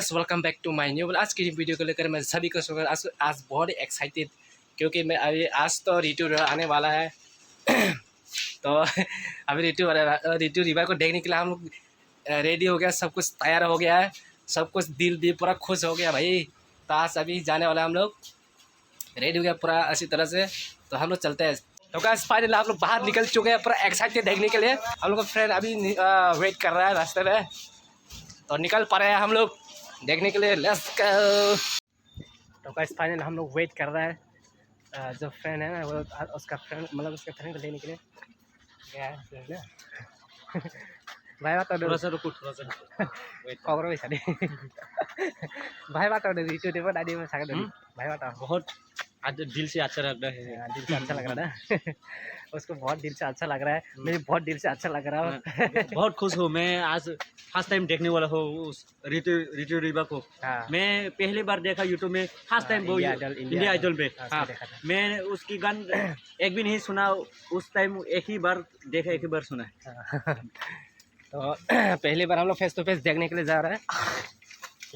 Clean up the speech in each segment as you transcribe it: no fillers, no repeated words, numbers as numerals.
Guys welcome back to my new. आज की video को लेकर मैं सभी को स्वागत। आज बहुत एक्साइटेड क्योंकि मैं अभी आज तो रितु आने वाला है। तो अभी रितु रिवा को देखने के लिए हम लोग रेडी हो गया, सब कुछ तैयार हो गया है, सब कुछ दिल भी पूरा खुश हो गया भाई। तो आज अभी जाने वाला है, हम लोग रेडी हो गया पूरा अच्छी तरह से। तो हम लोग चलते हैं। तो गाइस फाइनली आप लोग बाहर निकल चुके हैं पूरा एक्साइटेड देखने के लिए। हम लोग का फ्रेंड अभी वेट कर रहा है रास्ते में, तो निकल पा रहे हैं हम लोग देखने के लिए। Let's go. तो गाइस फाइनल हम लोग वेट कर रहे हैं। जो फ्रेंड है ना वो उसका फ्रेंड मतलब उसके फ्रेंड को लेने के लिए गया है भाई बात थोड़ा सा रुको, थोड़ा सा वेट करो वैसा नहीं भाई बात रितु देव दादी में सागर भाई बात बहुत आज दिल से अच्छा लग रहा है। दिल से अच्छा लग रहा है ना उसको बहुत दिल से अच्छा लग रहा है, मुझे बहुत दिल से अच्छा लग रहा है। बहुत खुश हूँ मैं, आज फर्स्ट टाइम देखने वाला हूँ उस रितु रिवा को। मैं पहली बार देखा यूट्यूब में, फर्स्ट टाइम वो इंडिया आइडल में। हाँ, मैं उसकी गान एक भी नहीं सुना उस टाइम, एक ही बार देखा, एक ही बार सुना है। तो पहली बार हम लोग फेस टू फेस देखने के लिए जा रहे हैं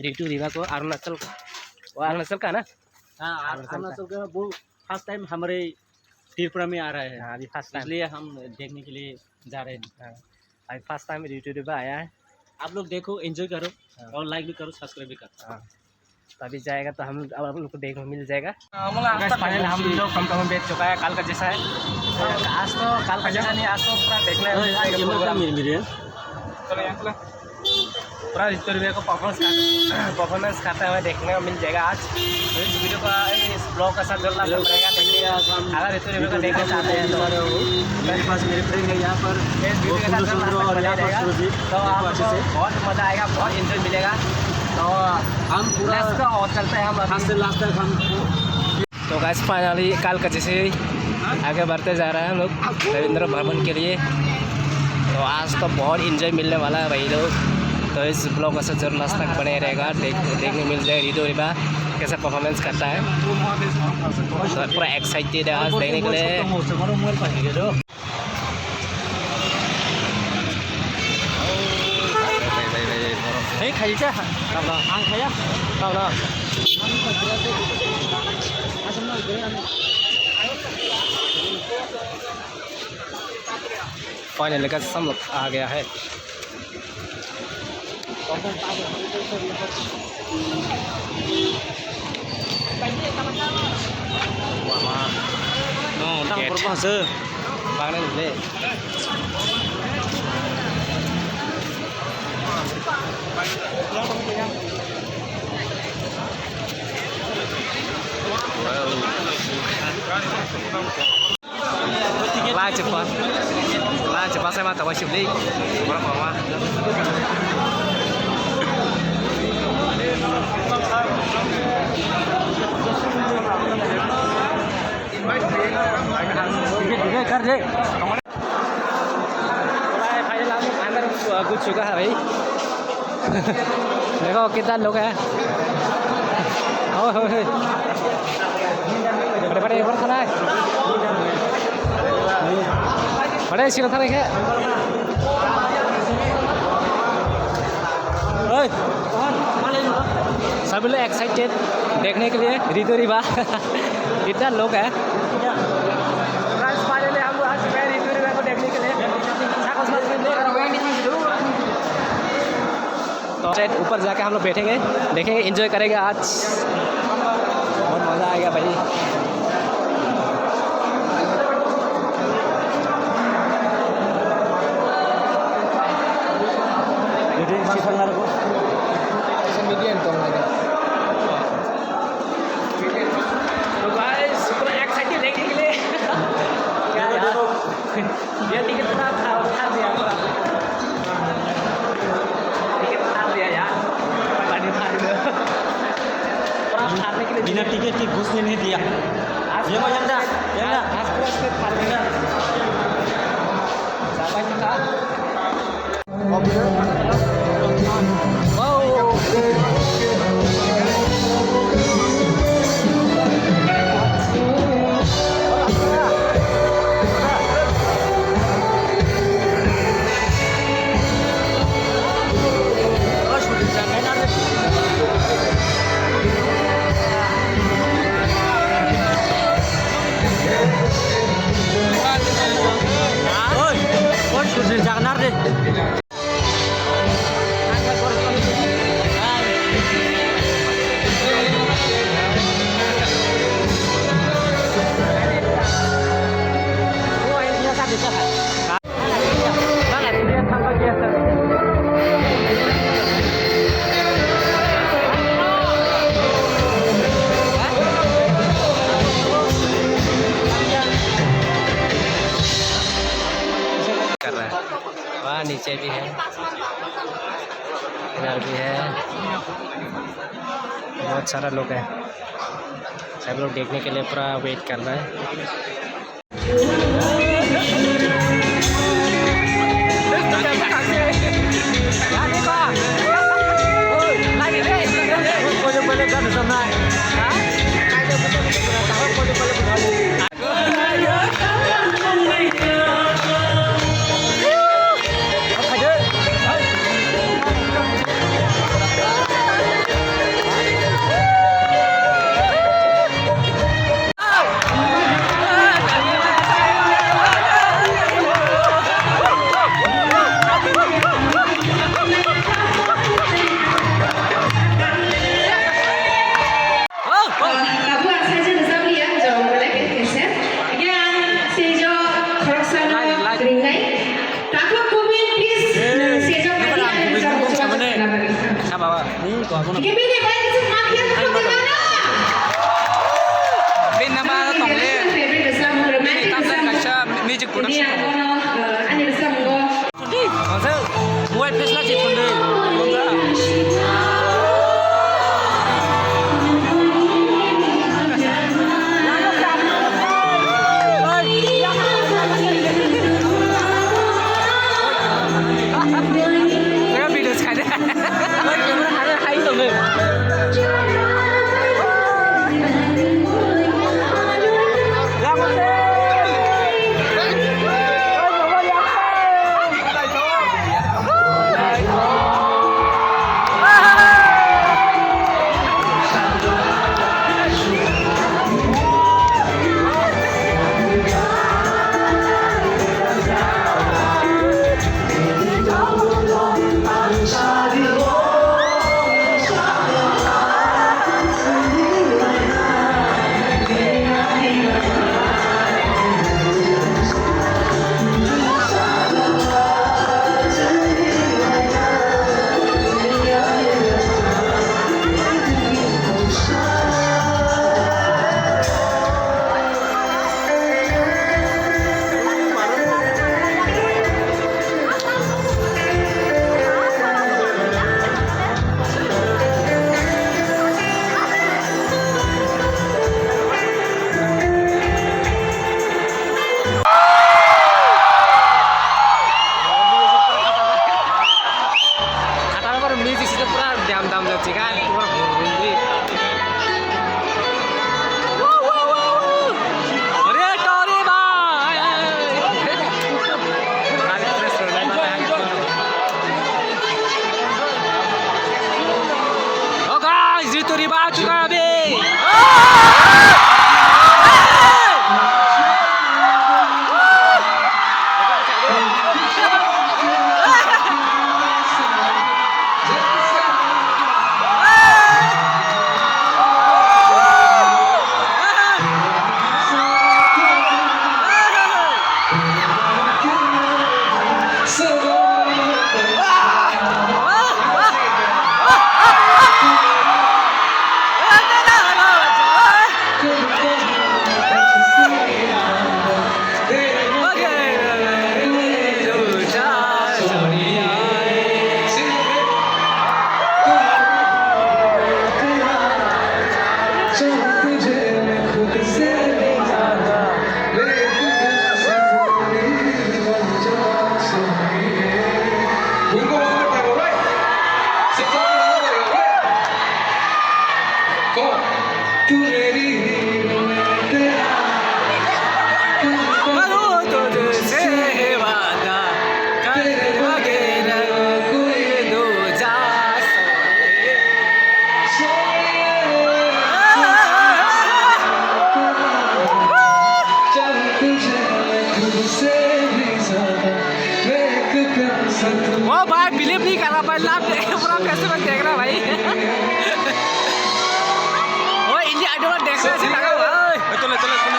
रितु रिवा को। अरुणाचल, वो अरुणाचल का ना? हाँ, अरुणाचल का वो फर्स्ट टाइम हमारे त्रिपुरा में आ रहा है। हाँ, अभी फर्स्ट टाइम, इसलिए हम देखने के लिए जा रहे हैं। अभी फर्स्ट टाइम रितु रिवा आया है। आप लोग देखो, एंजॉय करो और लाइक भी करो, सब्सक्राइब भी करो। तो अभी जाएगा तो हम लोग को देखने मिल जाएगा। फाइनल हम लोग कम बेच चुका है, काल का जैसा है। आज तो काल का जैसा नहीं, आज तो पूरा देखने पूरा रितु रिवा को परफॉर्मेंस करते हुए देखने को मिल जाएगा आज। तो इस वीडियो का, इस ब्लॉग का साथ जल्द पड़ेगा देखने। अगर रितु रिवा को देखना चाहते हैं तो मेरे पास मेरे फ्रेंड है यहाँ पर, इस वीडियो के साथ तो आपको बहुत मज़ा आएगा, बहुत इंजॉय मिलेगा। तो हम पूरा और चलते हैं हम लास्ट से लास्ट तक हम। तो गाइस फाइनली काल का जैसे आगे बढ़ते जा रहे हैं हम लोग रविंद्र भवन के लिए। तो आज तो बहुत इंजॉय मिलने वाला है भाई लोग। तो इस ब्लॉग का जरूर लास्ट तक बने रहेगा, देखने मिल जाए रितु रिवा कैसा परफॉर्मेंस करता है। तो पूरा एक्साइटेड है आज देखने के लिए। नहीं खाई क्या? आं खाया? फाइनल का सब लोग आ गया है। Lai cepat saya mata wajib beli berapa mah? कर दे। फाइनल हम अंदर घुस चुका है भाई। देखो कितना लोग है। बड़े बड़े ऊपर खाना है, बड़े सीधा था देखे। सभी लोग एक्साइटेड देखने के लिए रितु रिवा। कितना लोग है। फाइनली हम लोग आ चुके हैं रितु रिवा को देखने के लिए। तो ऊपर जाके हम लोग बैठेंगे, देखेंगे, एंजॉय करेंगे। आज बहुत मज़ा आएगा भाई। तो गाइस पूरा एक्साइटेड देखने के लिए। क्या ये टिकट उठा दिया, टिकट उठा दिया यार, फाड़ने के लिए बिना टिकट के घुसने नहीं दिया। ये इधर भी है, बहुत सारा लोग है, सब लोग देखने के लिए पूरा वेट कर रहा है। वो भाई बिलीव नहीं कर रहा भाई, लाभ पूरा फेस्टिवल देख रहा भाई। वो इंडिया आइडल देख रहे ऐसे लगा हुआ है। चलो चलो चलो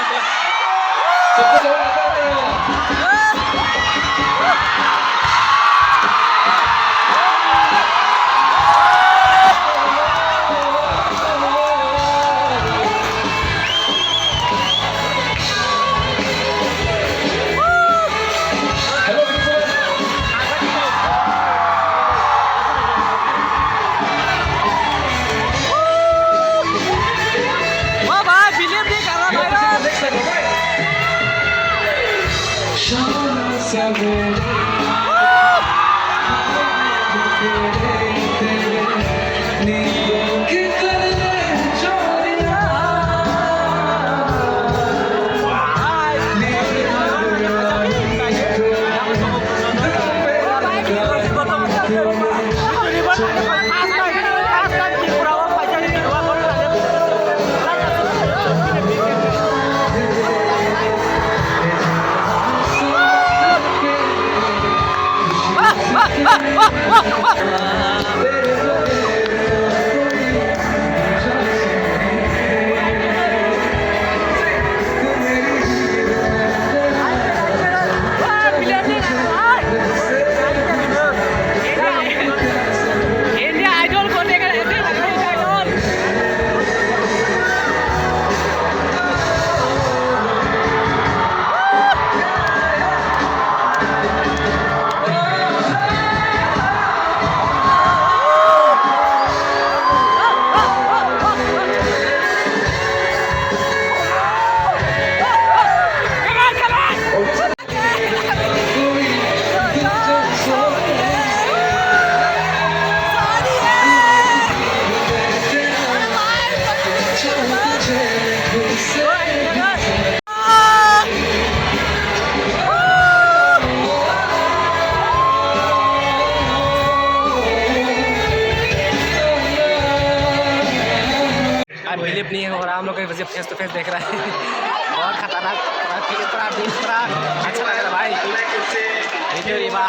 इंडिया आइडल को लेकर इंडिया आइडल बिलीव नहीं हो रहा हम लोग वैसे फेस टू फेस देख रहा है बहुत खतरनाक पूरा दिन पूरा अच्छा लग रहा भाई रिटू रिवा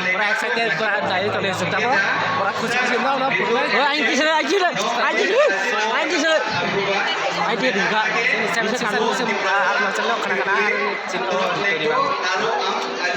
पूरा एक्साइटेड पूरा जाए तो ले सकता हूँ पूरा खुशी खुशी ना ना anh đi chơi anh đi chơi anh đi chơi anh đi đừng cả bisa kan musim macam lo kena cinta Ritu Riva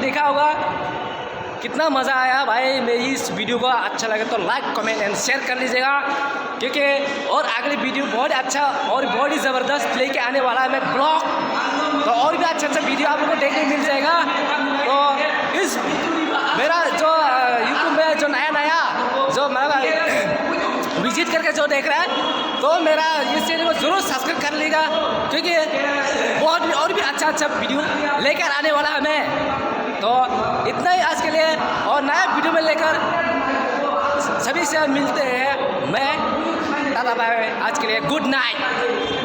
देखा होगा, कितना मज़ा आया भाई। मेरी इस वीडियो को अच्छा लगे तो लाइक कमेंट एंड शेयर कर लीजिएगा, क्योंकि और अगली वीडियो बहुत अच्छा और बहुत ही ज़बरदस्त लेके आने वाला है मैं ब्लॉग। तो और भी अच्छा वीडियो आप लोगों को देखने मिल जाएगा। तो इस मेरा जो यूट्यूब में जो नया जो मेरा विजिट करके जो देख रहा है, तो मेरा इस चैनल को ज़रूर सब्सक्राइब कर लेगा, क्योंकि बहुत और भी अच्छा वीडियो लेकर आने वाला है मैं। तो इतना ही आज के लिए, और नया वीडियो में लेकर सभी से मिलते हैं। मैं टाटा बाय, आज के लिए गुड नाइट।